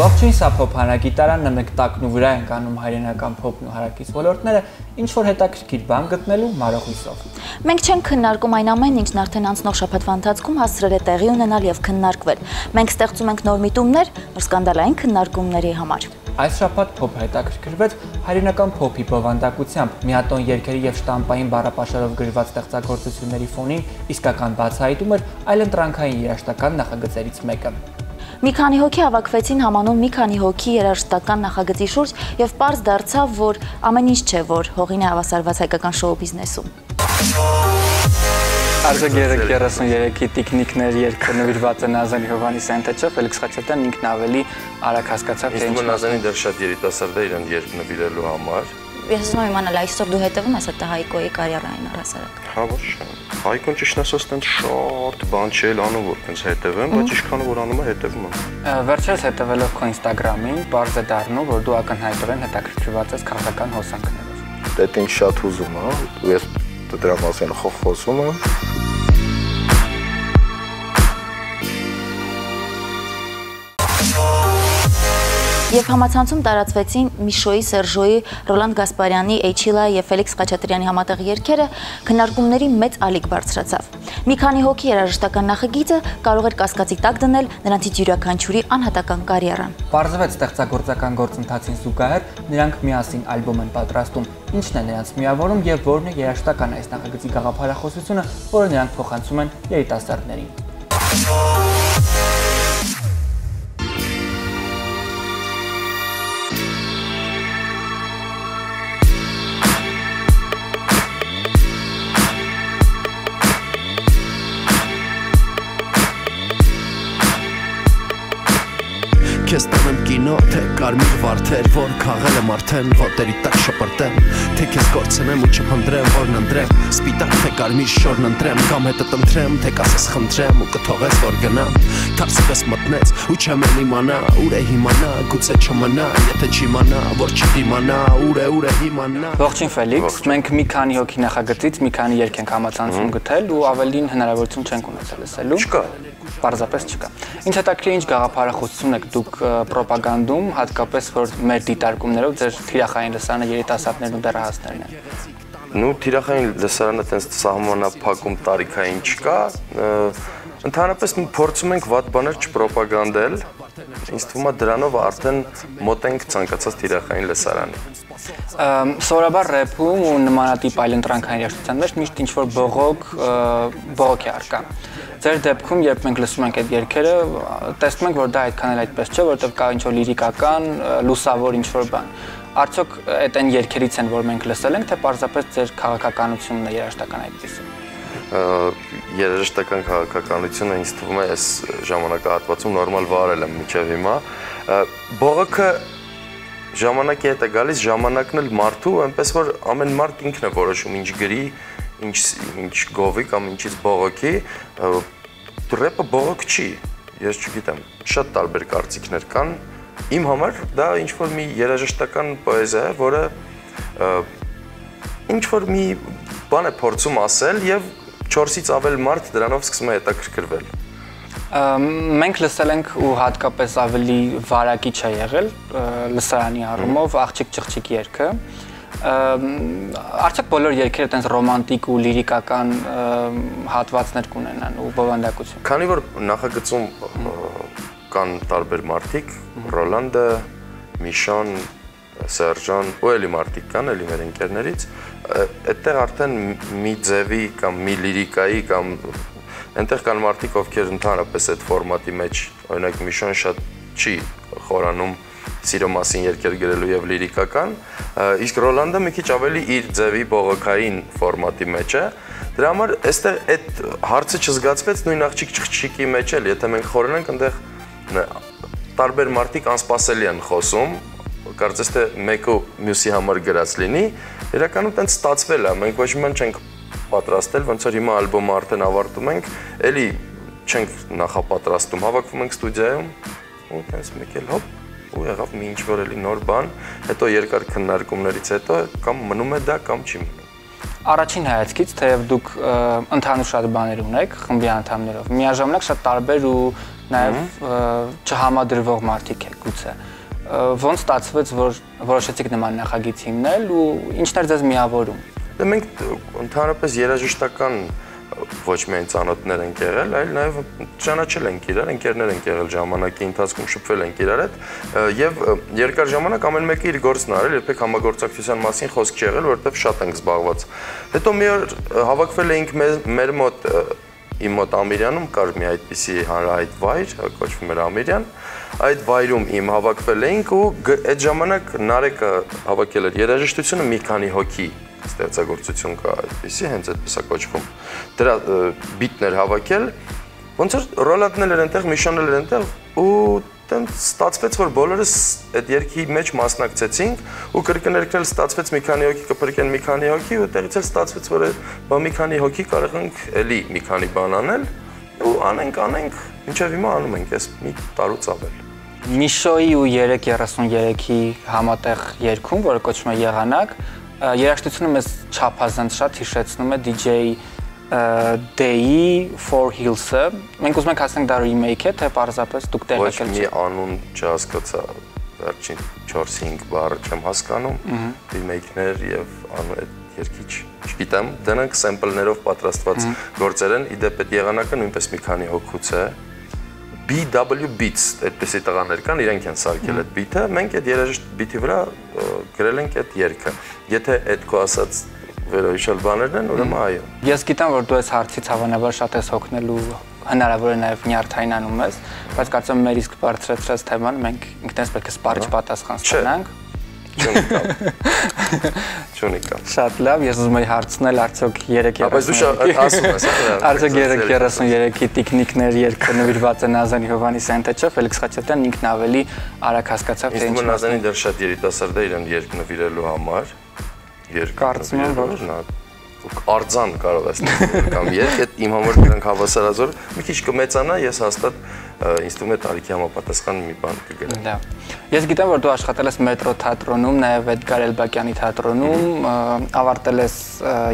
Ողջույն, սա Փոփ հանրագիտարանն է, մենք տակնու վրա ենք անում հայրենական փոփն ու հարակից ոլորտները, ինչ որ հետաքրքիր բան գտնելու մարոխույսով։ Մենք չենք քննարկում այն ամենն, ինչն արդեն անցնող շաբաթվա ընթացքում հասցրել է տեղի ունենալ եւ քննարկվել։ Մենք ստեղծում ենք նոր միտումներ, նոր սկանդալային քննարկումների համար։ Այս շաբաթ Փոփը հետաքրքրվեց հայրենական փոփի բովանդակությամբ, միատոն երգերի եւ շտամպային բառապաշարով գրված ստեղծագործությունների ֆոնին իսկական բացահայտում էր այլընտրանքային երաժշտական նախագծերից մեկը։ Մի քանի հոգի հավաքվեցին համանուն մի քանի հոգի երաժշտական նախագծի շուրջ եւ պարզ դարձավ, որ ամեն ինչ չէ, որ հողին է հավասարված հայկական շոու բիզնեսում։ Արժեք 33-ի տիկնիկներ երգը նվիրված է Նազանի Հովհաննիսի ընթացով, Ֆելիքս Խաչատրյանն ինքն ավելի արագ հասկացավ, թե ինչ Նազանին դեռ շատ երիտասարդ է իրեն երգ նվիրելու համար։ Ես ուզում եմ իմանալ, այսօր դու հետևում ես այդ Հայկոյի կարիերային առհասարակ։ Հա, ոչ։ Հայկոն ճիշտն ասած տենց շատ բան չէ անում, որ տենց հետևեմ, բայց ինչքան որ անում է, հետևում եմ։ Վերջերս հետևելով քո Instagram-ին, բարձ է դառնում, որ դու ակնհայտորեն հետաքրքրված ես քաղաքական հոսանքներով։ Դա ինձ շատ հուզում է, ես դրա մասին խոսում եմ։ Եվ համացանցում տարածվեցին Միշոյի, Սերժոյի, Ռոլանդ Գասպարյանի, Էյչիլայի եւ Ֆելիքս Խաչատրյանի համատեղ երգերը քննարկումների մեծ ալիք բարձրացավ։ Մի քանի հոգի երաժշտական նախագիծը կարող էր կասկածի տակ դնել նրանցից յուրաքանչյուրի անհատական կարիերան։ Պարզվեց ստեղծագործական գործընթացին զուգահեռ նրանք միասին ալբոմ են պատրաստում, ինչն է նրանց միավորում եւ որն է երաժշտական այս նախագծի գաղափարախոսությունը, որը նրանք փոխանցում են երիտասարդներին։ Քեզ տանեմ կինո, թե կարմիր վարդեր, որ քաղել եմ արդեն, ոտերի տակ շպրտեմ, թե քեզ կորցնեմ ու չփնտրեմ, որն ընտրեմ, սպիտակ թե կարմիր շորն ընտրեմ, կամ հետդ ընտրեմ, թե կասես խնդրեմ ու կթողես որ գնամ, թարսպես մտնեց ու չեմ էլ իմանա, ուր է հիմանա, գուցե չմնա, եթե չիմանա, որ չդիմանա, ուր է հիմանա։ Ողջույն Ֆելիքս, մենք մի քանի հոգի նախագծից մի քանի երգ ենք համացանցում գտել ու ավելին հնարավորություն չենք ունեցել լսելու։ Չկա։ Պարզապես չկա։ Ինչ հետաքրքիր ինչ գաղափարախոսություն եք դուք պրոպագանդում, հատկապես որ մեր դիտարկումներով ձեր թիրախային լսարանը երիտասարդներն ու դեռահասներն են։ Նու թիրախային լսարանը տենց սահմանափակում տարիքային չկա, ընդհանրապես փորձում ենք վատ բաներ չպրոպագանդել, ինձ թվում է դրանով արդեն մոտ ենք ցանկացած թիրախային լսարանի։ Սովորաբար ռեփում ու նմանատիպ այլընտրանքային երաժշտության մեջ միշտ ինչ-որ բողոք է առկա։ Ձեր դեպքում, երբ մենք լսում ենք այդ երգերը, տեսնում ենք, որ դա այդքան էլ այդպես չէ, որովհետև կա ինչ-որ լիրիկական, լուսավոր ինչ-որ բան։ Արդյոք այդ այն երգերից են, որ մենք լսել ենք, թե պարզապես ձեր քաղաքականությունն է երաժշտական այդպիսը։ Երաժշտական քաղաքականությունը ինձ թվում է այս ժամանակահատվածում նորմալ վարել եմ մինչև հիմա։ Բողոքը ժամանակի հետ է գալիս, ժամանակն էլ մարդու, այնպես որ ամեն մարդ ինքն է որոշում ինչ գրի, ինչ գովի կամ ինչից բողոքի, ռեպը բողոք չի, ես չգիտեմ, շատ տարբեր կարծիքներ կան, իմ համար դա ինչ-որ մի երաժշտական պոեզիա է, որը ինչ-որ մի բան է փորձում ասել և 4-ից ավել մարդ դրանով սկսում է հետաքրքրվել։ Մենք լսել ենք ու հատկապես ավելի վարակիչ է եղել լսարանի առումով աղջիկ ճղճիկ երգը։ Արդյոք բոլոր երգերը տենց ռոմանտիկ ու լիրիկական հատվածներ կունենան ու բովանդակություն։ Քանի որ նախագծում կան տարբեր մարդիկ, Ռոլանդը, Միշոն, Սերժան ու էլի մարդիկ կան, էլի մեր ընկերներից, այդտեղ արդեն մի ձևի կամ մի լիրիկայի կամ այնտեղ կան մարդիկ, ովքեր ընդհանրապես այդ ֆորմատի մեջ, օրինակ Միշոն շատ չի խորանում սիրո մասին երգեր գրելու եւ լիրիկական, իսկ Ռոլանդը մի քիչ ավելի իր ձևի բողոքային ֆորմատի մեջ է։ Դրա համար այստեղ այդ հարցը չզգացվեց նույն աղջիկ ճղճիկի մեջ էլ, եթե մենք խորհենք, այնտեղ տարբեր մարդիկ անսպասելի են խոսում, կարծես թե մեկը մյուսի համար գրած լինի, իրականում տենց ստացվել է, մենք ոչ մի բան չենք պատրաստել, ոնց որ հիմա ալբոմը արդեն ավարտում ենք, էլի չենք նախապատրաստում, հավաքվում ենք ստուդիայում ու տենց մեկ էլ հոպ ու եղավ մի ինչ-որ էլի նոր բան, հետո երկար քննարկումներից հետո կամ մնում է դա կամ չի մնում։ Առաջին հայացքից, թեև դուք ընդհանուր շատ բաներ ունեք խմբի անդամներով, միաժամանակ շատ տարբեր ու նաև չհամադրվող մարդիկ եք գուցե։ Ոնց ստացվեց, որ որոշեցիք նման նախագիծ հիմնել ու ինչն էր ձեզ միավորում։ Դե մենք ընդհանրապես երաժշտական ոչ միայն ծանոթներ ենք եղել, այլ նաև ճանաչել ենք իրար, ընկերներ ենք եղել ժամանակի ընթացքում, շփվել ենք իրար հետ եւ երկար ժամանակ ամեն մեկը իր գործն արել, երբեք համագործակցության մասին խոսք չի եղել, որովհետեւ շատ ենք զբաղված։ Հետո մի օր հավաքվել էինք մեր մոտ իմ մոտ Ամիրյանում կար մի այդպիսի հանրահայտ վայր, կոչվում էր Ամիրյան, այդ վայրում իմ հավաքվել էինք ու այդ ժամանակ Նարեկը հավաքել էր երաժշտությունը մի քանի հոգի ստեղծագործություն կա այդպիսի, հենց այդպես է կոչվում։ Դրա բիտներ հավաքել, ոնց որ Ռոլանդն էր այնտեղ, Միշոնն էր այնտեղ ու տենց ստացվեց, որ բոլորս այդ երգի մեջ մասնակցեցինք ու կրկներկնել ստացվեց մի քանի հոգի կփրկեն մի քանի հոգի ու տեղից էլ ստացվեց, որ բա մի քանի հոգի կարող ենք էլի մի քանի բան անել ու անենք, մինչև հիմա անում ենք, այս մի տարուց ավել։ Միշոյի ու 333-ի համատեղ երգում, որը կոչվում է Եղանակ, երաժշտությունը մեզ չափազանց շատ հիշեցնում է DJ Day for Hills-ը։ Մենք ուզում ենք հասնենք դա remake է, թե պարզապես դուք տեղակայել Ոչ մի անուն չհասկացա, վերջին 4-5 բառը չեմ հասկանում, remake-ներ եւ այդ երգիչ չգիտեմ, դրանք sample-ներով պատրաստված գործեր են, իդեպ այդ եղանակը նույնպես մի քանի հոգուց է։ BW Beats այդպեսի տղաներ կան, իրենք են սարքել այդ beat-ը, մենք այդ երաժիշտ beat-ի վրա գրել ենք այդ երգը։ Եթե այդ քո ասած վերոհիշալ բաներն են, ուրեմն այո։ Ես գիտեմ, որ դու այս հարցից հավանաբար շատ ես հոգնելու, հնարավոր է նաև նյարդային անում ես, բայց կարծում եմ մեր իսկ բարձրացրած թեման մենք ինքնես պետք է սպառիչ պատասխան ստանանք։ Չունիկա։ Շատ լավ, ես ուզում եի հարցնել արդյոք 333-ի։ Բայց դու ասում ես, հա։ Արդյոք 333-ի տիկնիկներ երգը նվիրված է Նազանի Հովհաննիսյանի, թե չէ, Ֆելիքս Խաչատրյանն ինքն ավելի արագ հասկացավ, թե ինչ։ Նազանին դեռ շատ երիտասարդ է իրեն երգ նվիրելու համար։ Կարծում եմ, որ արձան կարող ես կամ երգ, այդ իմ համար դրանք հավասարազոր մի քիչ կմեծանա, ես հաստատ ինձ թվում է տարիքի համապատասխան մի բան կգրեմ։ Լավ։ Ես գիտեմ, որ դու աշխատել ես Մետրո թատրոնում, նաև Էդգար Էլբակյանի թատրոնում, ավարտել ես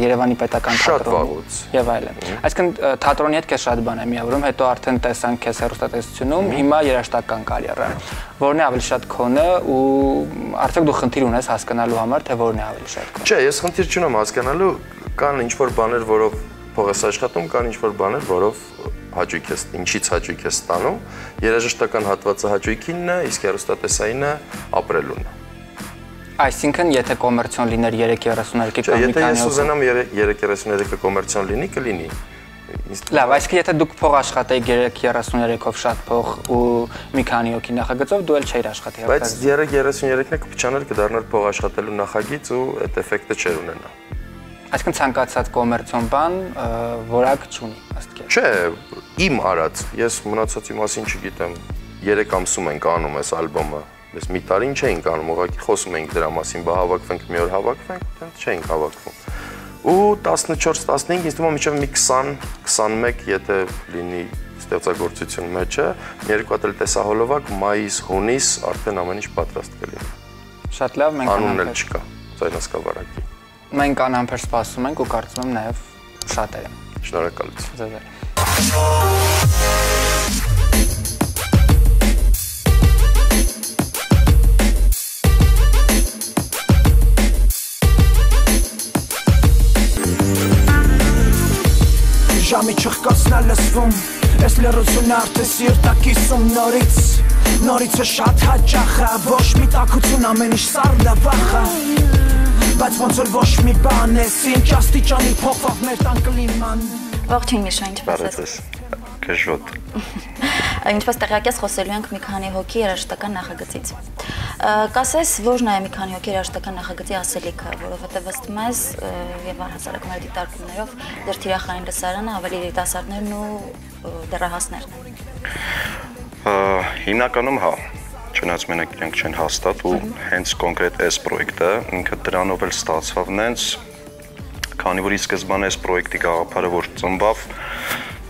Երևանի պետական թատրոնում եւ այլն։ Այսինքն թատրոնի հետ քեզ շատ բան է միավորում, հետո արդեն տեսանք քեզ հեռուստատեսությունում, հիմա երաժշտական կարիերա։ Որն է ավելի շատ քոնը ու արդյոք դու խնդիր ունես հասկանալու համար, թե որն է ավելի շատ քոնը։ Չէ, ես խնդիր չունեմ հասկանալու, կան ինչ-որ բաներ, որով փող ես աշխատում, կան ինչ-որ բաներ, որով հաճույք ես, ինչից հաճույք ես ստանում, երաժշտական հատվածը հաճույքինն է, իսկ հեռուստատեսայինը ապրելուն է։ Այսինքն, եթե կոմերցիոն լիներ 333-ի կամ մի քանի հոգի։ Եթե ես ուզենամ 333-ը կոմերցիոն լինի, կլինի։ Լավ, այսինքն եթե դուք փող աշխատեիք 333-ով շատ փող ու մի քանի հոգի նախագծով, դու էլ չէիր աշխատի։ Բայց 333-ը կփչաներ կդառնար փող աշխատելու նախագիծ ու այդ էֆեկտը չէր ունենա։ Այսինքն ցանկացած կոմերցիոն բան որակ չունի, ըստ քեզ։ Չէ, իմ արած, ես մնացածի մասին չգիտեմ։ 3 ամսում ենք անում այս ալբոմը։ Ես մի տարին չէինք անում, ուղղակի խոսում էինք դրա մասին, բա հավաքվենք, մի օր հավաքվենք, դեռ չէինք հավաքվում։ Ու 14-15, ինձ թվում է մինչև մի 20-21, եթե լինի ստեղծագործություն մեջը, երկու հատ էլ տեսահոլովակ, մայիս, հունիս արդեն ամեն ինչ պատրաստ կլինի։ Շատ լավ, մենք անունն էլ չկա, ձայնասկավառակի։ Մենք անհամբեր սպասում ենք ու կարծում եմ նաև շատերը։ Շնորհակալություն։ Ձեզ։ Ժամի չխկացնա լսվում, ես լրությունը արդեն սիրտակիսում նորից է շատ հաճախ է, ոչ մի տաքություն ամեն ինչ սառն է վախը Բայց ոնց որ ոչ մի բան ես, ինչ աստիճանի փոխվավ մեր տան կլիման Ողջույն Միշա, ինչպես ես։ Քեժոտ։ Ինչպես տեղյակ ես, խոսելու ենք մի քանի հոգի երաժշտական նախագծից։ Կասես, որն է մի քանի հոգի երաժշտական նախագծի ասելիքը, որովհետև ըստ մեզ եւ առհասարակ մեր դիտարկումներով դեռ թիրախային լսարանը ավելի երիտասարդներն ու դեռահասներն են։ Հիմնականում հա, չնայած մենակ իրենք չեն հաստատ ու հենց կոնկրետ այս պրոյեկտը ինքը դրանով էլ ստացվավ նենց, քանի որ ի սկզբանե այս պրոյեկտի գաղափարը որ ծնվավ,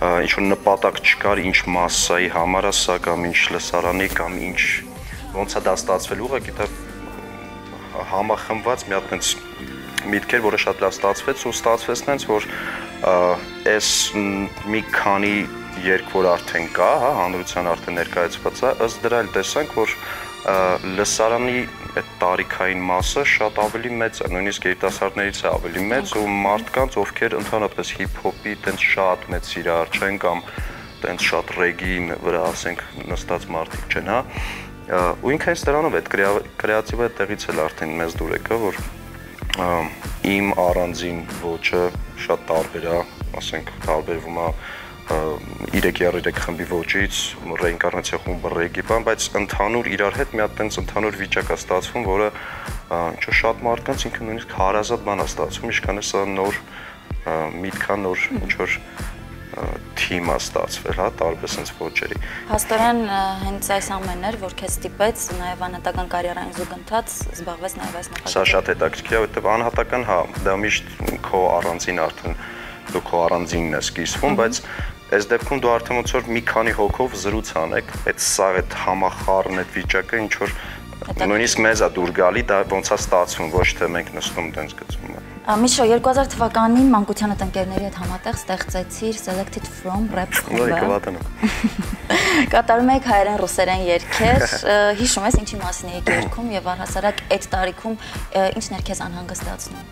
ինչ-որ նպատակ չկար ինչ մասսայի համար ասա կամ ինչ լսարանի կամ ինչ ոնց է դա ստացվել ուղղակի դա համախմբված մի հատ նենց միտքեր, որը շատ լավ ստացվեց ու ստացվեց նենց որ այս մի քանի երգ, որ արդեն կա, հա, հանրության արդեն ներկայացված է, ըստ դրա էլ տեսանք, որ լսարանի այդ տարիքային մասը շատ ավելի մեծ է, նույնիսկ երիտասարդներից է ավելի մեծ ու մարդկանց, ովքեր ընդհանրապես հիփ-հոփի տենց շատ մեծ սիրահար չեն կամ տենց շատ ռեգի վրա, ասենք, նստած մարդիկ չեն, հա։ Ու ինքը հենց դրանով այդ կրեատիվը այդտեղից էլ արդեն մեզ դուր եկա, որ իմ առանձին ոճը շատ տարբեր է, ասենք, տարբերվում է 3-3 խմբի ոճից, ռեինկարնացիա խումբը ռեգի բան, բայց ընդհանուր իրար հետ մի հատ տենց ընդհանուր վիճակ է ստացվում, որը ինչ-որ շատ մարդկանց ինքը նույնիսկ հարազատ բան է ստացվում, ինչքան է սա նոր միտքա նոր ինչ-որ թիմ է ստացվել, հա, տարբեր sense ոճերի։ Հաստորեն հենց այս ամենն էր, որ քեզ ստիպեց նաև անհատական կարիերային զուգընթաց զբաղվես նաև այս նախագծով։ Սա շատ հետաքրքիր է, որովհետև անհատական, հա, դա միշտ քո առանձին արդեն դու քո առանձինն ես կիսվում, բայց այս դեպքում դու արդեն ոնց որ մի քանի հոգով զրույց անեք, այդ սա այդ համախառն այդ վիճակը ինչ որ նույնիսկ մեզ է դուր գալի, դա ոնց է ստացվում, ոչ թե մենք նստում տենց գծում ենք։ Միշո 2000 թվականին մանկությանդ ընկերների հետ համատեղ ստեղծեցիր Selected from Rap խումբը։ Կատարում եք հայերեն ռուսերեն երգեր, հիշում ես ինչի մասին եք երգում եւ առհասարակ այդ տարիքում ինչն էր քեզ անհանգստացնում։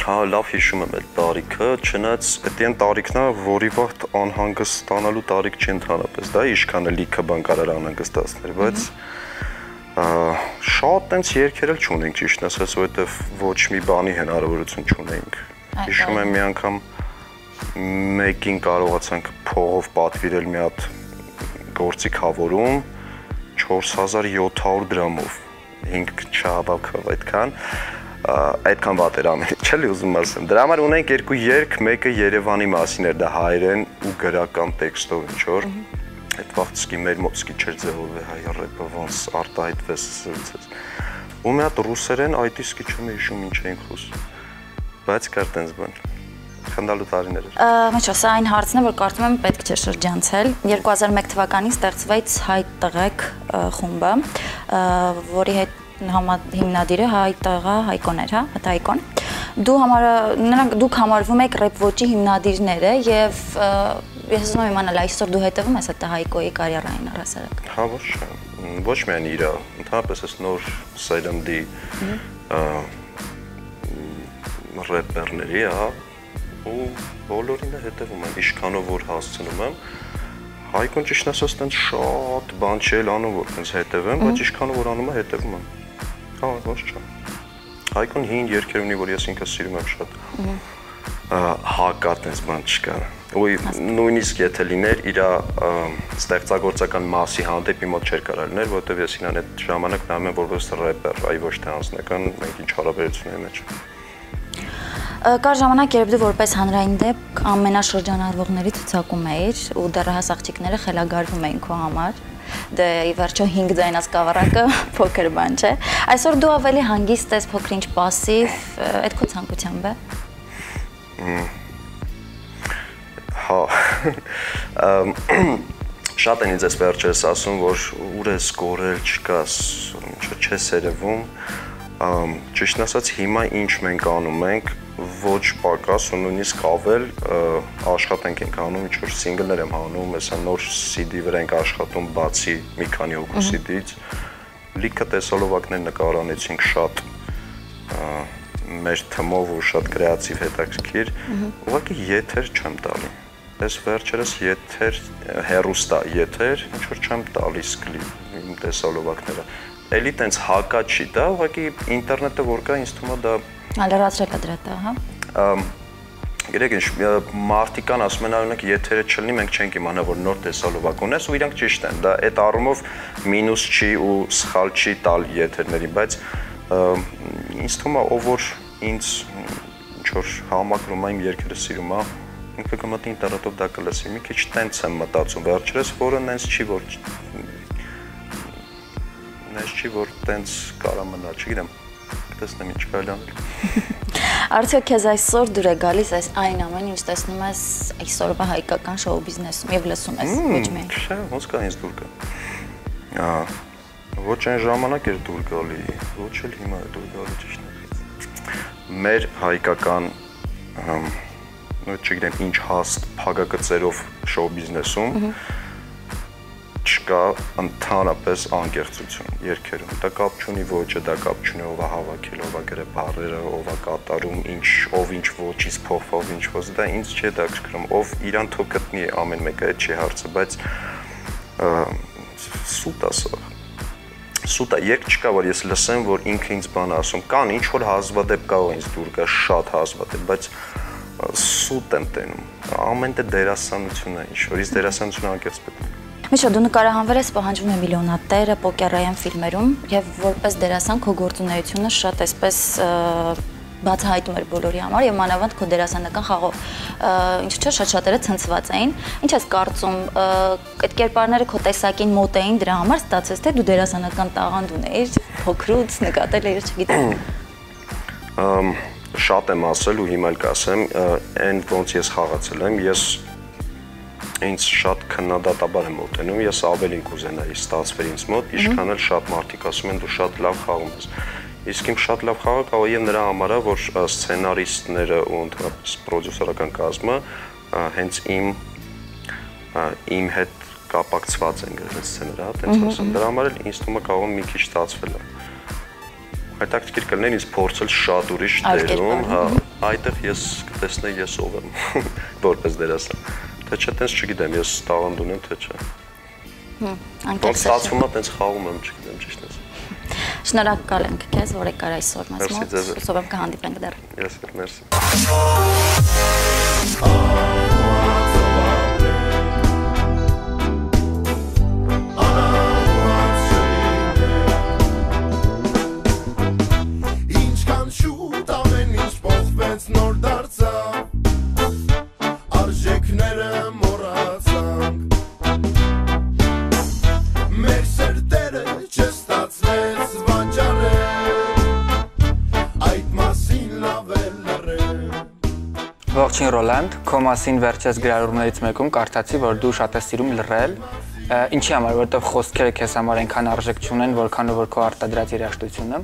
Հա, լավ հիշում եմ այդ տարիքը, չնայած այդտեն տարիքն է, որի վաղ անհանգստանալու տարիք չի ընդհանրապես, դա ինչքան է լիքը բան կարող անհանգստացնել, բայց շատ տենց երգեր էլ չունենք, ճիշտ ասած, որովհետև ոչ մի բանի հնարավորություն չունենք։ Հիշում եմ մի անգամ մեկին կարողացանք փողով պատվիրել մի հատ գործիք հավորում 4700 դրամով, 5 չհավաքավ այդքան վատ էր ամեն ինչ, էլի ուզում ասեմ։ Դրա համար ունենք երկու երգ, մեկը Երևանի մասին էր, դա հայերեն ու գրական տեքստով ինչ որ։ Այդ վաղտիսկի մեր մոտսկի չէր ձևով է հայ ռեպը ոնց արտահայտվեց սրուցեց։ Ու մի հատ ռուսերեն այդ իսկի չեմ հիշում ինչ էինք խոսում։ Բայց կար տենց բան։ Խնդալու տարիներ էր։ Միշո, սա այն հարցն է, որ կարծում եմ պետք չէ շրջանցել։ 2001 թվականին ստեղծվեց Հայ տղեկ խումբը, որի հետ հիմնադիրը Հայ տղա Հայկոն էր, հա, Հայկոն։ Դուք համարվում եք ռեփ ոճի հիմնադիրները եւ ես ուզում եմ իմանալ այսօր դու հետևում ես այդ Հայկոյի կարիերային առհասարակ։ Հա, ոչ միայն իր, ընդհանրապես այս նոր սերնդի ռեպերների, հա, ու բոլորին է հետևում եմ, ինչքանով որ հասցնում եմ։ Հայկոն ճիշտ ասած տենց շատ բան չի անում, որ տենց հետևեմ, բայց ինչքանով որ անում է հետևում եմ։ Հա, ոչ չէ։ Հայկոն հին երգեր ունի, որ ես ինքս սիրում եմ շատ։ Հակա տենց բան չկա։ Ու նույնիսկ եթե լիներ իր ստեղծագործական մասի հանդեպ իմ մոտ չէր կարող լինել, որովհետև ես ինան այդ ժամանակ նայում եմ որպես ռեպեր, այ ոչ թե անձնական, մենք ինչ հարաբերություն ունենք մեջ։ Կար ժամանակ, երբ դու որպես հանրային դեպք ամենաշրջանառվողների ցուցակում էիր ու դեռահաս աղջիկները խելագարվում էին քո համար։ Դե ի վերջո 5 ձայնած կավառակը փոքր բան չէ։ Այսօր դու ավելի հանգիստ ես, փոքր-ինչ պասիվ, այդ քո ցանկությամբ է։ Հա։ Շատ են ինձ այս վերջերս ասում, որ ուր ես կորել, չկաս, ինչ չես երևում։ Ճիշտն ասած, հիմա ինչ մենք անում ենք, ոչ պակաս ու նույնիսկ ավել աշխատենք ենք անում, ինչ-որ սինգլներ եմ հանում, հեսա նոր CD վրա ենք աշխատում, բացի մի քանի հոգու CD-ից, լիքը տեսոլովակներ նկարանեցինք շատ մեր թմով ու շատ կրեատիվ հետաքրքիր, ուղղակի եթեր չեմ տալի, ես վերջերս եթեր, հեռուստա եթեր, ինչ-որ չեմ տալիս կլիպ տեսոլովակները, էլի տենց հակա չի դա, ուղղակի ինտերնետը որ կա, ինձ թվում է դա Ալերացրել է դրա տա, հա։ Գիտեք ինչ, մարդիկան ասում են օրինակ եթերը չլինի, մենք չենք իմանա, որ նոր տեսալովակ ունես ու իրանք ճիշտ են, դա այդ առումով մինուս չի ու սխալ չի տալ եթերներին, բայց ինձ թվում է ով որ ինձ ինչ որ համակրում է իմ երգերը սիրում է, ինքը կմտնի ինտերնետով դա կլսի, մի քիչ տենց եմ մտածում վերջերս, որը նենց չի, որ տենց կարա մնա, չգիտեմ, տեսնեմ ինչ կարելի անել։ Արդյոք քեզ այսօր դուր է գալիս այս այն ամենը, ինչ տեսնում ես այսօրվա հայկական շոու բիզնեսում եւ լսում ես, ոչ միայն։ Չէ, ոնց կա ինձ դուր գա։ Ոչ այն ժամանակ էր դուր գալի, ոչ էլ հիմա է դուր գալի ճիշտ։ Մեր հայկական չգիտեմ, ինչ հաստ փակագծերով շոու բիզնեսում չկա ընդհանրապես անկեղծություն երգերում։ Դա կապ չունի ոճը, դա կապ չունի ով է հավաքել, ով է գրել բառերը, ով է կատարում, ով ինչ ոճից փոխվող, ինչ ոց, դա ինձ չի հետաքրքրում, ով իրան թող գտնի ամեն մեկը, այդ չի հարցը, բայց սուտ ասա։ Սուտ է, երգ չկա, որ ես լսեմ, որ ինքը ինձ բան ասում, կան ինչ որ հազվադեպ կարող ինձ դուր գա, շատ հազվադեպ, բայց սուտ եմ տենում, ամեն տեղ դերասանություն է, ինչ որ, իս դերասանությունը անկեղծ պետք է։ Միշո, դու նկարահանվել ես «Պահանջվում է միլիոնատերը», «Պոկերային» ֆիլմերում և որպես դերասան քո գործունեությունը շատ այսպես բացահայտում էր բոլորի համար և մանավանդ քո դերասանական խաղով, ինչու՞ չէ շատ-շատերը ցնցված էին։ Ինչ ես կարծում, այդ կերպարները քո տեսակին մոտ էին, դրա համար ստացվեց, թե դու դերասանական տաղանդ ունեիր, փոքրուց նկատել էիր, չգիտեմ։ Շատ եմ ասել ու հիմա էլ կասեմ, այն ոնց ես խաղացել եմ, ես ինձ շատ քննադատաբար եմ մոտենում, ես ավելին կուզենայի ստացվեր ինձ մոտ, ինչքան էլ շատ մարդիկ ասում են դու շատ լավ խաղում ես։ Իսկ իմ շատ լավ խաղը կարող է նրա համար է, որ սցենարիստները ու ընդհանրապես պրոդյուսերական կազմը հենց իմ հետ կապակցված են գրել սցենարը, տենց ասեմ, դրա համար էլ ինձ թվում է կարող մի քիչ ստացվել է։ Հետաքրքիր կլիներ ինձ փորձել շատ ուրիշ դերում, այդտեղ ես կտեսնեի ես ով եմ, որպես դերասան։ Թե չէ, տենց չգիտեմ, ես տաղանդ ունեմ, թե չէ։ Ոնց ստացվում է, տենց խաղում եմ, չգիտեմ, ճիշտ ես։ Շնորհակալ ենք քեզ, որ եկար այսօր մեզ մոտ, հուսով եմ կհանդիպենք դեռ։ Ես էլ, մերսի։ Ինչքան շուտ ամեն ինչ փոխվեց, նոր դարձավ, արժեքները մոռացանք, մեր սրտերը չստացվեց վաճառել, այդ մասին լավ էլ լռել։ Ողջույն Ռոլանդ, քո մասին վերջերս գրառումներից մեկում կարդացի, որ դու շատ ես սիրում լռել, ինչի համար, որովհետև խոսքերը քեզ համար այնքան արժեք չունեն, որքանով որ քո արտադրած երաժշտությունը։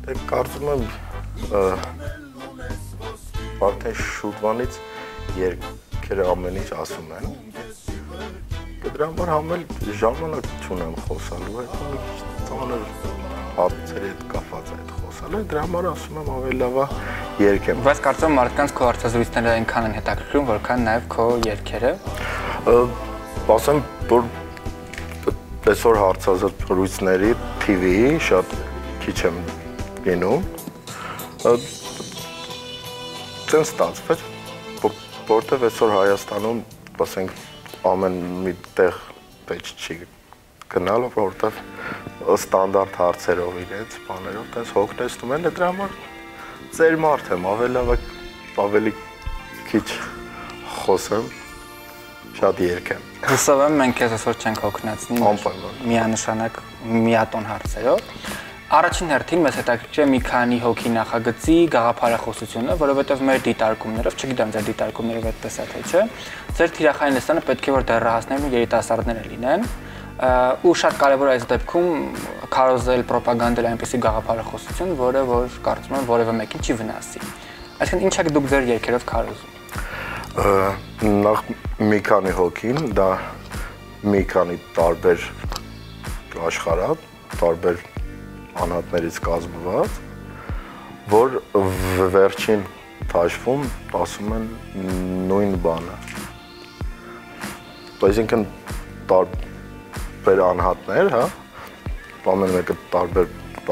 Դե կարծում եմ արդեն շուտվանից երգերը ամեն ինչ ասում են։ Դրա համար համել ժամանակ չունեմ խոսալու, այդ մի քիչ ծանր հարցերի հետ կապված է այդ խոսալը, դրա համար ասում եմ ավելի լավ է երգեմ։ Բայց կարծում եմ մարդկանց քո հարցազրույցները այնքան են հետաքրքրում, որքան նաև քո երգերը։ Ասեմ, որ այսօր հարցազրույցների TV-ի շատ քիչ եմ լինում։ Ցենց ստացվեց, որտեղ այսօր Հայաստանում, ասենք, ամեն մի տեղ պետք չի գնալ, որտեղ ստանդարտ հարցերով իրենց բաներով տես հոգնեցնում են, դրա համար ծեր մարդ եմ, ավելի քիչ խոսեմ, շատ երգեմ։ Հուսով եմ մենք քեզ այսօր չենք հոգնեցնի միանշանակ միատոն հարցերով։ Առաջին հերթին մեզ հետաքրքիր է մի քանի հոգի նախագծի գաղափարախոսությունը, որովհետև մեր դիտարկումներով, չգիտեմ ձեր դիտարկումներով այդպես է թե չէ, ձեր թիրախային լսանը պետք է որ դեռահասներն ու երիտասարդները լինեն, ու շատ կարևոր է այս դեպքում քարոզել, պրոպագանդել այնպիսի գաղափարախոսություն, որը որ կարծում եմ որևէ մեկին չի վնասի։ Այսինքն ինչ եք դուք ձեր երգերով քարոզում։ Նախ մի քանի հոգին, դա մի քանի տարբեր աշխարհ, տարբեր անհատներից կազմված, որ վերջին թաշվում ասում են նույն բանը։ Այսինքն տարբեր անհատներ, հա, ամեն մեկը տարբեր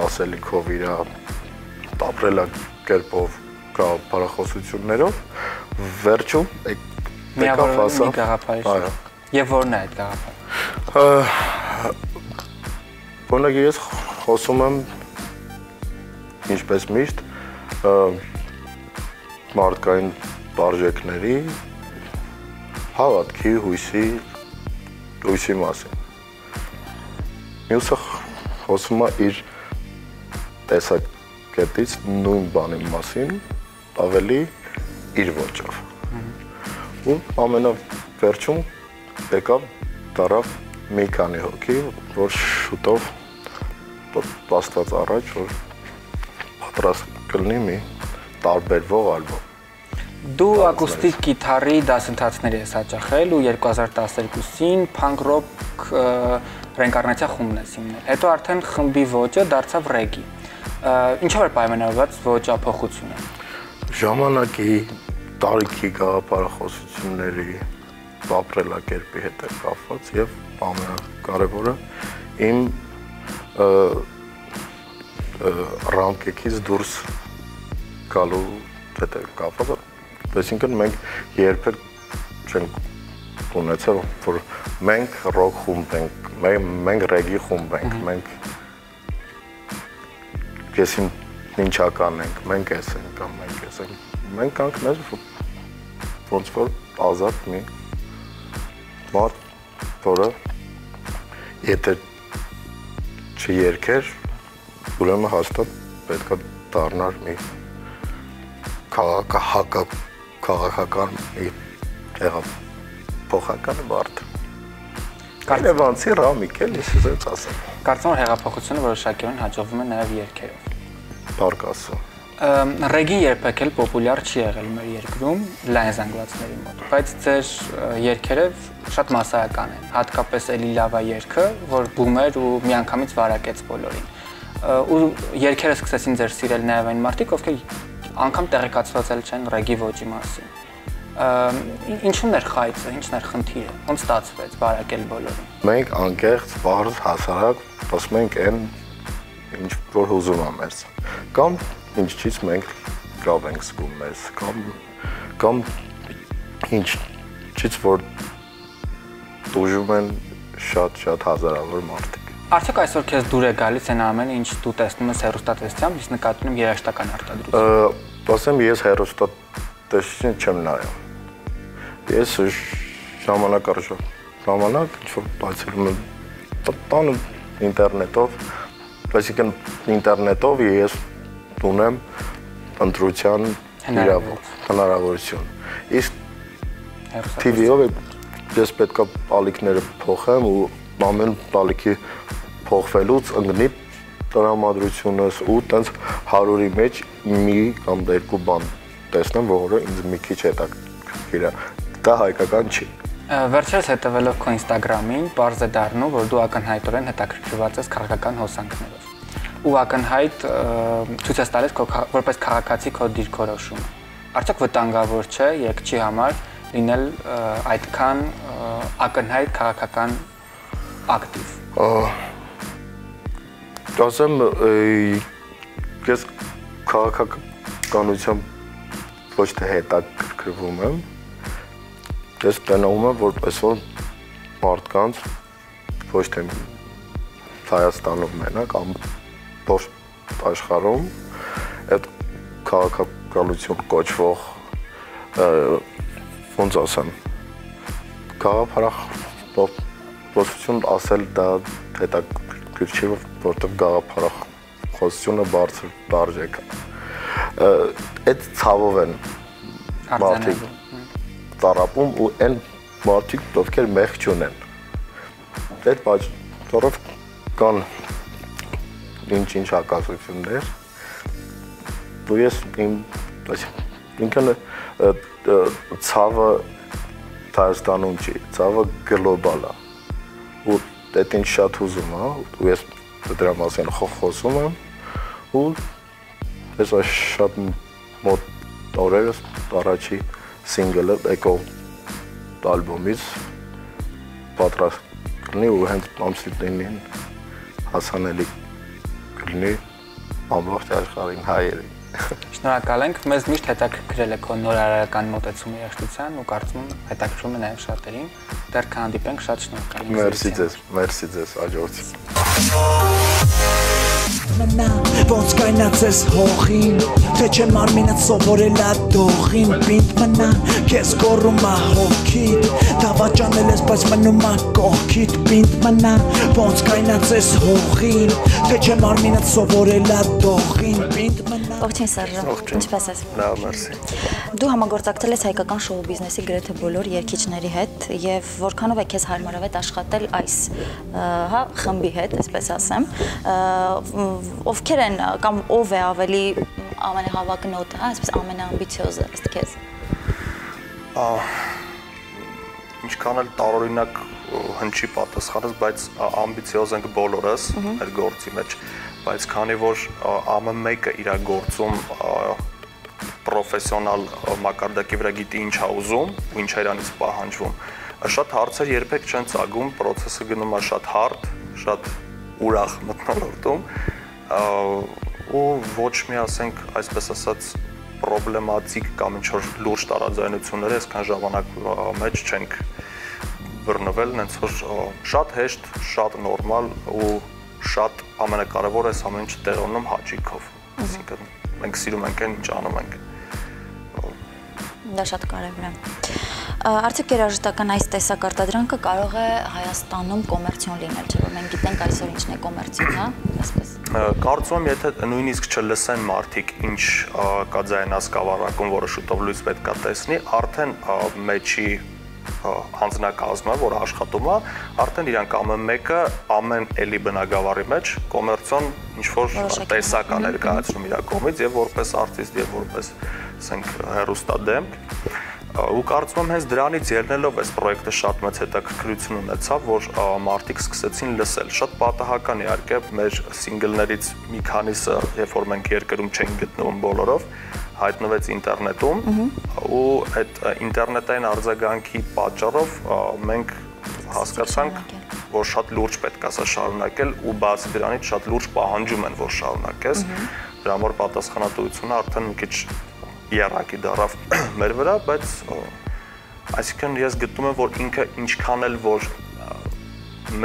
ասելիքով իր ապրելակերպով գաղափարախոսություններով, վերջում միավորվում մի գաղափար։ Եվ որն է այդ գաղափարը։ Օրինակ ես խոսում եմ ինչպես միշտ մարդկային արժեքների, հավատքի, հույսի մասին։ Մյուսը խոսում է իր տեսակետից նույն բանի մասին, ավելի իր ոճով։ Ու ամենավերջում եկավ դարավ մի քանի հոգի, որ շուտով պաստված առաջ, որ պատրաստ կլինի մի տարբերվող ալբոմ։ Դու ակուստիկ գիտարի դասընթացների ես հաճախել ու 2012-ին punk rock ռենկարնացիա խումբն ես հիմնել։ Հետո արդեն խմբի ոճը դարձավ ռեգի։ Ինչով էր պայմանավորված ոճափոխությունը։ Ժամանակի տարիքի գաղափարախոսությունների ապրելակերպի հետ է կապված եւ ամենակարևորը իմ ռամկեքից դուրս գալու հետ է կապված։ Այսինքն մենք երբեք չենք ունեցել, որ մենք ռոք խումբ ենք, մենք ռեգի խումբ ենք, մենք քեսին ինչական ենք, մենք էս ենք կամ մենք էս ենք։ Մենք կանգնել ոնց որ ազատ մի մարդ, որը եթե չերքեր, ուրեմն հաստատ պետք է դառնար մի քաղաքական մի հեղափոխական մարդ։ Կարևանցի Ռամիկ էլ իսկապես ասեմ։ Կարծում եմ հեղափոխությունը որոշակիորեն հաջողվում է նաև երգերով։ Փառք Աստծո։ Ռեգին երբեք էլ պոպուլյար չի եղել մեր երկրում լայն զանգվածների մոտ, բայց ձեր երգերը շատ մասսայական են, հատկապես Էլի լավա երգը, որ բումեր ու միանգամից վարակեց բոլորին։ Ու երգերը սկսեցին ձեր սիրել նաև այն մարդիկ, ովքեր անգամ տեղեկացված չեն ռեգի ոճի մասին։ Ինչու՞ն էր խայծը, ինչն էր խնդիրը, ոնց ստացվեց վարակել բոլորին։ Մենք անկեղծ, բարձ, հասարակ, ասում ենք այն ինչ որ ուզում է մեզ։ Կամ ինչից մենք լավ ենք զգում մեզ, կամ ինչից որ դժում են շատ հազարավոր մարդիկ։ Արդյոք այսօր քեզ դուր է գալիս այն ամենը, ինչ դու տեսնում ես հեռուստատեսությամբ, իսկ նկատում եմ երաժշտական արտադրություն։ Ասեմ, ես հեռուստատեսություն չեմ նայում։ Ես ժամանակ ինչ որ բացելում եմ տանը ինտերնետով, այսինքն ինտերնետով ես ունեմ ընտրության հնարավորություն։ Իսկ TV-ով ես պետք է ալիքները փոխեմ ու ամեն ալիքի փոխվելուց ընկնի տրամադրությունս ու տենց 100-ի մեջ մի կամ երկու բան տեսնեմ, որը ինձ մի քիչ հետաքրքիր է։ Դա հայկական չի։ Վերջերս հետևելով քո Instagram-ին, պարզ է դառնում, որ դու ակնհայտորեն հետաքրքրված ես քաղաքական հոսանքներով։ Ու ակնհայտ ցույց ես տալիս որպես քաղաքացի քո դիրքորոշումը։ Արդյոք վտանգավոր չէ երգչի համար լինել այդքան ակնհայտ քաղաքական ակտիվ։ Ասեմ, ես քաղաքականությամբ ոչ թե հետաքրքրվում եմ, ես տնվում եմ, որ այսօր մարդկանց ոչ թե Հայաստանում մենակ, ամբողջ աշխարհում այդ քաղաքականություն կոչվող ոնց ասեմ, գաղափարախոսություն ասել դա հետաքրքիր չի, որտեղ գաղափարախոսությունը բարձր տարժեք։ Այդ ցավով են մարդիկ տարապում ու այն մարդիկ, ովքեր մեղք չունեն։ Այդ պատճառով կան ինչ հակասություններ, ու ես ինքն ցավը Հայաստանում չի, ցավը գլոբալ է, ու դա ինչ շատ ուզում է, ու ես դրա մասին խոսում եմ, ու ես շատ մոտ օրերս առաջի սինգլը եկող ալբոմից պատրաստ կլինի ու հենց ամսիտնին հասանելի կլինի ամբողջ աշխարհին հայերին։ Շնորհակալ ենք, մեզ միշտ հետաքրքրել է քո նորարարական մոտեցումը երաժշտության ու կարծում եմ հետաքրքրում է նաև շատերին։ Դեռ կհանդիպենք, շատ շնորհակալ եմ։ Մերսի ձեզ, աջողություն։ Ոնց կայնած ես հողին, թե չէ մարմինդ սովորել ա դողին, պինդ մնա, կեզ գորում ա հոգիտ, դավաճանել ես, բայց մնում ա կողքիտ, պինդ մնա, ոնց կայնած ես հողին, թե չէ մարմինդ սովորել ա դողին, պինդ մնա։ Ողջույն Սերժ, ինչպե՞ս ես։ Լավ, մերսի։ Դու համագործակցել ես հայկական շոու բիզնեսի գրեթե բոլոր երգիչների հետ եւ որքանով է քեզ հարմարավետ աշխատել այս խմբի հետ, այսպես ասեմ, ովքեր են կամ ով է ավելի ամենահավակնոտը, այսպես ամենաամբիցիոզը ըստ քեզ։ Ինչքան էլ տարօրինակ հնչի պատասխանս, բայց ամբիցիոզ ենք բոլորս մեր գործի մեջ, բայց քանի որ ամեն մեկը իր գործում պրոֆեսիոնալ մակարդակի վրա գիտի ինչ է ուզում ու ինչ է իրանից պահանջվում, շատ հարցեր երբեք չեն ծագում, process-ը գնում է շատ հարթ, շատ ուրախ մթնոլորտում ու ոչ մի, ասենք, այսպես ասած, պրոբլեմատիկ կամ ինչ-որ լուրջ տարաձայնությունները այսքան ժամանակ մեջ չենք բռնվել, նենց որ շատ հեշտ, շատ նորմալ ու շատ ամենակարևորը այս ամեն ինչը տեղի ունենում հաճույքով, այսինքն մենք սիրում ենք այն, ինչ անում ենք։ Դա շատ կարևոր է։ Արդյոք երաժշտական այս տեսակ արտադրանքը կարող է Հայաստանում կոմերցիոն լինել, չէ՞ որ մենք գիտենք այսօր ինչն է կոմերցիոն, հա, այսպես։ Կարծում եմ, եթե նույնիսկ չլսեն մարդիկ ինչ կա ձայնասկավառակում, որը շուտով լույս պետք է տեսնի, արդեն մեջի անձնակազմը, որ աշխատում է, արդեն իրանք ամեն մեկը ամեն էլի բնագավառի մեջ կոմերցիոն ինչ-որ տեսակ է ներկայացնում իր կողմից եւ որպես արտիստ եւ որպես, ասենք, հեռուստադեմք ու կարծում եմ հենց դրանից ելնելով այս պրոյեկտը շատ մեծ հետաքրքրություն ունեցավ, որ մարդիկ սկսեցին լսել։ Շատ պատահական իհարկե մեր սինգլներից մի քանիսը, երբ որ մենք երկրում չենք գտնվում բոլորով, հայտնվեց ինտերնետում ու այդ ինտերնետային արձագանքի պատճառով մենք հասկացանք, որ շատ լուրջ պետք է սա շարունակել ու բացի դրանից շատ լուրջ պահանջում են, որ շարունակես։ Դրա համար պատասխանատվությունը արդեն մի քիչ երակի դարավ մեր վրա, բայց այսինքն ես գտնում եմ, որ ինքը ինչքան էլ որ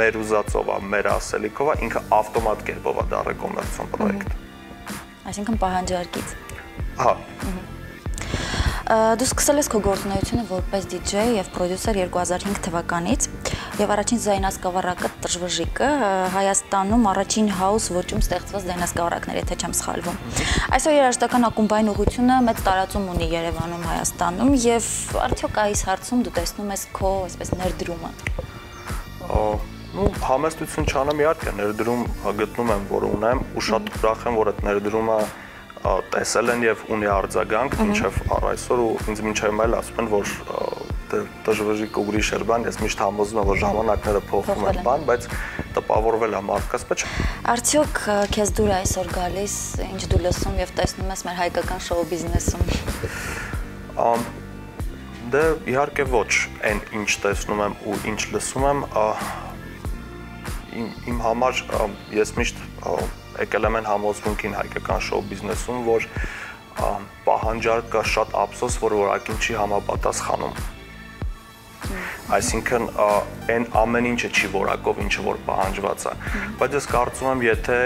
մեր ուզածով է, մեր ասելիքով է, ինքը ավտոմատ կերպով է դառը կոմերցիոն պրոյեկտ։ Այսինքն պահանջարկից։ Հա։ Դու սկսել ես քո գործունեությունը որպես DJ եւ պրոդյուսեր 2005 թվականից եւ առաջին ձայնասկավառակը Տժվժիկը Հայաստանում առաջին house ոճում ստեղծված ձայնասկավառակներ, եթե չեմ սխալվում։ Այսօր երաժշտական ակումբային ուղղությունը մեծ տարածում ունի Երևանում, Հայաստանում եւ արդյոք այս հարցում դու տեսնում ես քո այսպես ներդրումը։ Համեստություն չանեմ, իհարկե ներդրում գտնում եմ, որ ունեմ ու շատ ուրախ եմ, որ այդ ներդրումը տեսել են եւ ունի արձագանք մինչեւ առայսօր ու ինձ մինչեւ այլ ասում են, որ Տժվժիկը ուրիշ էր բան, ես միշտ համոզվում եմ, որ ժամանակները փոխվում են բան, բայց տպավորվել է մարդկաց մեջ։ Արդյոք քեզ դուր այսօր գալիս, ինչ դու լսում եւ տեսնում ես մեր հայկական շոու բիզնեսում։ Դե իհարկե ոչ, այն ինչ տեսնում եմ ու ինչ լսում եմ, իմ համար ես միշտ եկել եմ այն համոզմունքին հայկական շոու բիզնեսում, որ պահանջարկը շատ ափսոս, որ որակին չի համապատասխանում։ Այսինքն այն ամեն ինչը չի որակով, ինչը որ պահանջված է։ Բայց ես կարծում եմ, եթե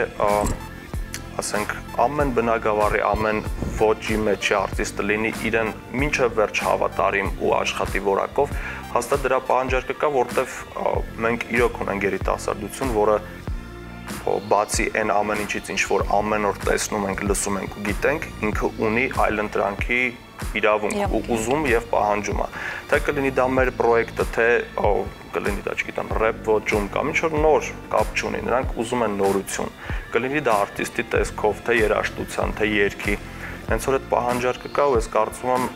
ասենք ամեն բնագավառի, ամեն ոճի մեջ արտիստը լինի իրեն մինչև վերջ հավատարիմ ու աշխատի որակով, հաստատ դրա պահանջարկը կա, որտեվ մենք իրոք ունենք երիտասարդություն, որը բացի այն ամեն ինչից, ինչ որ ամեն օր տեսնում ենք, լսում ենք ու գիտենք, ինքը ունի այլընտրանքի իրավունք ու ուզում եւ պահանջում է։ Թե կլինի դա մեր պրոյեկտը, թե կլինի դա, չգիտեմ, ռեփ ոճում կամ ինչ որ նոր կապ չունի, նրանք ուզում են նորություն։ Կլինի դա արտիստի տեսքով, թե երաժշտության, թե երգի։ Հենց որ այդ պահանջարկը կա ու ես կարծում եմ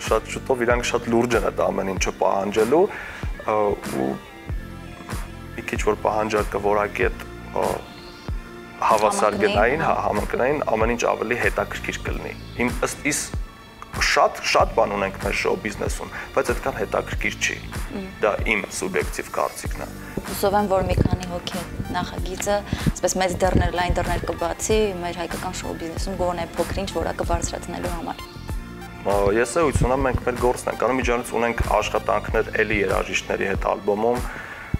շատ շուտով իրանք շատ լուրջ են այդ ամեն ինչը պահանջելու ու մի քիչ որ պահանջարկը որակի այդ հավասար գնային, համընկնային, ամեն ինչ ավելի հետաքրքիր կլինի։ Իմ ըստ իս շատ բան ունենք մեր շոու բիզնեսում, բայց այդքան հետաքրքիր չի։ Դա իմ սուբյեկտիվ կարծիքն է։ Հուսով եմ, որ մի քանի հոգի նախագիծը, այսպես մեծ դռներ, լայն դռներ կբացի մեր հայկական շոու բիզնեսում գոնե փոքր-ինչ որակը բարձրացնելու համար։ Ես հույս ունեմ, մենք մեր գործն ենք անում, միջանից ունենք աշխատանքներ էլի երաժիշտների հետ ալբոմում,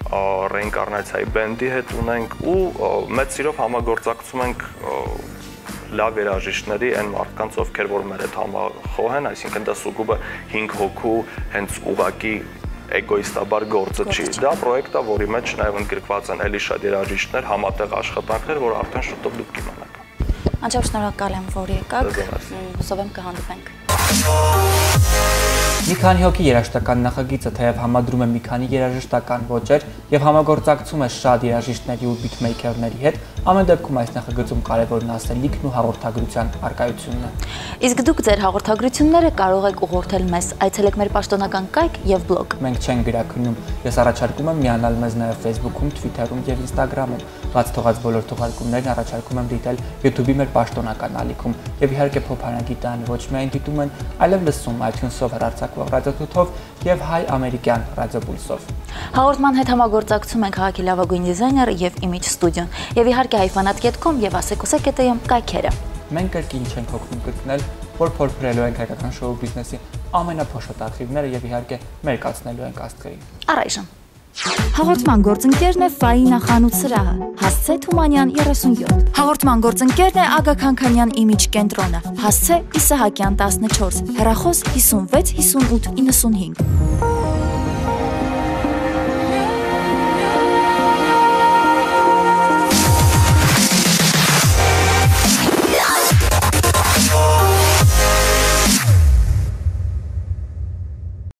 ռեինկարնացիայի բենդի հետ ունենք ու մեծ սիրով համագործակցում ենք լավ երաժիշտների այն մարդկանց, ովքեր որ մեր հետ համախոհ են, այսինքն դա սուգուբը 5 հոգու հենց ուղակի էգոիստաբար գործը չի։ Դա պրոյեկտ է, որի մեջ նաև ընդգրկված են էլի շատ երաժիշտներ, համատեղ աշխատանքներ, որ արդեն շուտով դուք կիմանաք։ Անչափ շնորհակալ եմ, որ եկաք։ Հուսով եմ կհանդիպենք։ Մի քանի հոգի երաժշտական նախագիծը թեև համադրում է մի քանի երաժշտական ոճեր եւ համագործակցում է շատ երաժիշտների ու բիթմեյքերների հետ, Ամեն դեպքում այս նախագծում կարևորն ասելիքն ու հաղորդագրության արկայությունն է։ Իսկ դուք ձեր հաղորդագրությունները կարող եք ուղղորդել մեզ, այցելեք մեր պաշտոնական կայք եւ բլոգ։ Մենք չենք գրաքննում։ Ես առաջարկում եմ միանալ մեզ նաև Facebook-ում, Twitter-ում եւ Instagram-ում։ Բաց թողած բոլոր թողարկումներն առաջարկում եմ դիտել YouTube-ի մեր պաշտոնական ալիքում եւ իհարկե փոփանակի տան ոչ միայն դիտում են, այլև լսում iTunes-ով հեռարձակվող ռադիոթոթով եւ հայ-ամերիկյան ռադիոպուլսով։ Հաղորդման հետ համագործակցում ենք քաղաքի լավագույն դիզայներ եւ Image Studio եւ իհարկե հայfanat.com եւ asekusa.am կայքերը։ Մենք կրկին չենք հոգնում գտնել, որ փորփրելու ենք հայկական շոու բիզնեսի ամենափոշոտ ակտիվները եւ իհարկե մերկացնելու ենք աստղերին։ Առայժմ Հաղորդման գործընկերն է Ֆայինա խանութ սրահը, հասցե Թումանյան 37։ Հաղորդման գործընկերն է Ագա Քանքանյան Image կենտրոնը, հասցե Իսահակյան 14, հեռախոս 56 58 95։